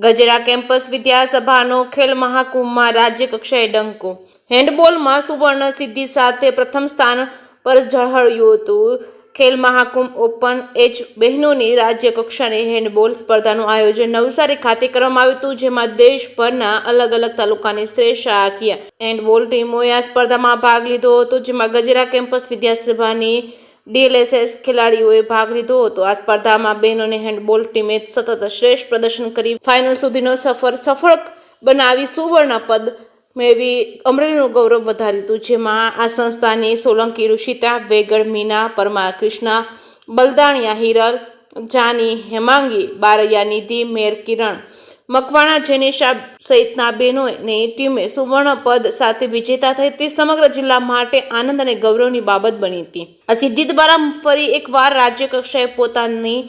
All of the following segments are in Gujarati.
ગજેરા કેમ્પસ વિદ્યાસભાનો ખેલ મહાકુંભમાં રાજ્ય કક્ષાએ ડંકો. હેન્ડબોલમાં સુવર્ણ સિદ્ધિ સાથે પ્રથમ સ્થાન પર ઝળહળ્યું હતું. ખેલ મહાકુંભ ઓપન એજ બહેનોની રાજ્ય કક્ષાની હેન્ડબોલ સ્પર્ધાનું આયોજન નવસારી ખાતે કરવામાં આવ્યું હતું, જેમાં દેશભરના અલગ અલગ તાલુકાની શ્રેષ્ઠ શાળાકીય હેન્ડબોલ ટીમોએ આ સ્પર્ધામાં ભાગ લીધો હતો, જેમાં ગજેરા કેમ્પસ વિદ્યાસભાની DLSS ખેલાડીઓએ ભાગ લીધો હતો. આ સ્પર્ધામાં બહેનોની હેન્ડબોલ ટીમે સતત શ્રેષ્ઠ પ્રદર્શન કરી ફાઇનલ સુધીનો સફર સફળ બનાવી સુવર્ણ પદ મેળવી અમરેલીનું ગૌરવ વધાર્યું હતું, જેમાં આ સંસ્થાની સોલંકી ઋષિતા, વેગડ મીના, પરમાર કૃષ્ણા, બલદાણિયા હિરલ, જાની હેમાંગી, બારૈયા નિધિ, મેર કિરણ, મકવાણા જેનિશા સહિતના બહેનોની ટીમે સુવર્ણ પદ સાથે વિજેતા થઈ તે સમગ્ર જિલ્લા માટે આનંદ અને ગૌરવની બાબત બની હતી. આ સિદ્ધિ દ્વારા ફરી એકવાર રાજ્ય કક્ષાએ પોતાની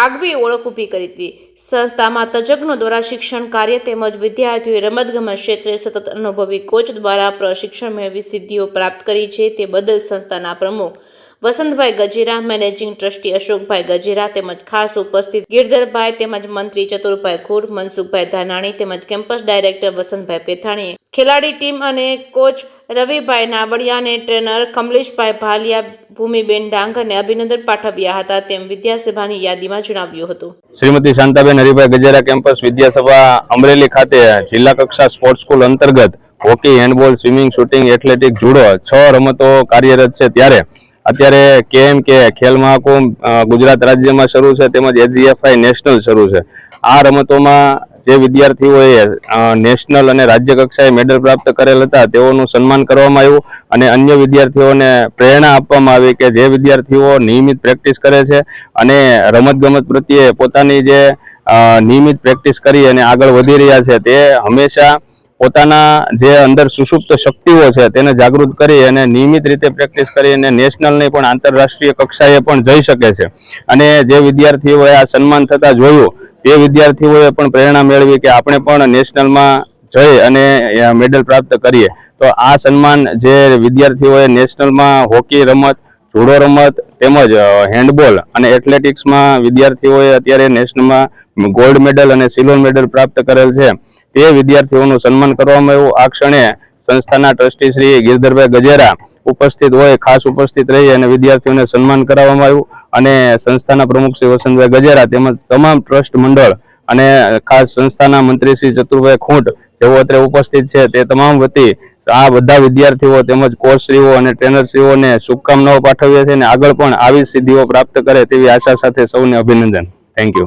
આગવી ઓળખ ઊભી કરી હતી. સંસ્થામાં તજજ્ઞો દ્વારા શિક્ષણ કાર્ય તેમજ વિદ્યાર્થીઓએ રમતગમત ક્ષેત્રે સતત અનુભવી કોચ દ્વારા પ્રશિક્ષણ મેળવી સિદ્ધિઓ પ્રાપ્ત કરી છે. તે બદલ સંસ્થાના પ્રમુખ વસંતભાઈ ગજેરા, મેનેજિંગ ટ્રસ્ટી અશોકભાઈ ગજેરા તેમજ ખાસ ઉપસ્થિત ગિરધરભાઈ તેમજ મંત્રી ચતુરભાઈ ખુડ, મનસુખભાઈ ધાનાણી તેમજ કેમ્પસ ડાયરેક્ટર વસંતભાઈ પેથાણીએ ખેલાડી ટીમ અને કોચ રવિભાઈ નાવડિયા અને ટ્રેનર કમલેશભાઈ ભાલિયા, ભૂમિબેન ડાંગરને અભિનંદન પાઠવ્યા હતા, તેમ વિદ્યાસભાની યાદીમાં જણાવ્યું હતું. શ્રીમતી શાંતાબેન હરિભાઈ ગજેરા કેમ્પસ વિદ્યાસભા અમરેલી ખાતે જિલ્લા કક્ષા સ્પોર્ટ્સ સ્કૂલ અંતર્ગત hockey, handball, swimming, shooting, athletic, judo 6 રમતો કાર્યરત છે. ત્યારે અત્યારે KMK ખેલ મહાકુંભ ગુજરાત રાજ્યમાં શરૂ છે તેમજ AGFI નેશનલ શરૂ છે. આ રમતોમાં જે વિદ્યાર્થીઓએ નેશનલ અને રાજ્ય કક્ષાએ મેડલ પ્રાપ્ત કરેલ હતા તેઓનું સન્માન કરવામાં આવ્યું અને અન્ય વિદ્યાર્થીઓને પ્રેરણા આપવામાં આવી કે જે વિદ્યાર્થીઓ નિયમિત પ્રેક્ટિસ કરે છે અને રમતગમત પ્રત્યે પોતાની જે નિયમિત પ્રેક્ટિસ કરી અને આગળ વધી રહ્યા છે તે હંમેશા પોતાના જે અંદર સુષુપ્ત શક્તિઓ છે તેને જાગૃત કરી અને નિયમિત રીતે પ્રેક્ટિસ કરી અને નેશનલ નહીં પણ આંતરરાષ્ટ્રીય કક્ષાએ પણ જઈ શકે છે. અને જે વિદ્યાર્થીઓએ આ સન્માન થતા જોયું તે વિદ્યાર્થીઓએ પણ પ્રેરણા મેળવી કે આપણે પણ નેશનલમાં જઈ અને મેડલ પ્રાપ્ત કરીએ. તો આ સન્માન જે વિદ્યાર્થીઓએ નેશનલમાં હોકી રમત, જુડો રમત તેમજ હેન્ડબોલ અને એથ્લેટિક્સમાં વિદ્યાર્થીઓએ અત્યારે નેશનલમાં ગોલ્ડ મેડલ અને સિલ્વર મેડલ પ્રાપ્ત કરેલ છે તે વિદ્યાર્થીઓનું સન્માન કરવામાં આવ્યું. આ ક્ષણે સંસ્થાના ટ્રસ્ટી શ્રી ગિરધરભાઈ ગજેરા ઉપસ્થિત હોય, ખાસ ઉપસ્થિત રહી અને વિદ્યાર્થીઓને સન્માન કરવામાં આવ્યું અને સંસ્થાના પ્રમુખ શ્રી વસંતભાઈ ગજેરા તેમજ તમામ ટ્રસ્ટ મંડળ અને ખાસ સંસ્થાના મંત્રી શ્રી ચતુરભાઈ ખુંટ જેઓ અત્યારે ઉપસ્થિત છે તે તમામ વતી આ બધા વિદ્યાર્થીઓ તેમજ કોચશ્રીઓ અને ટ્રેનરશ્રીઓને શુભકામનાઓ પાઠવીએ છીએ અને આગળ પણ આવી સિદ્ધિઓ પ્રાપ્ત કરે તેવી આશા સાથે સૌને અભિનંદન. Thank you.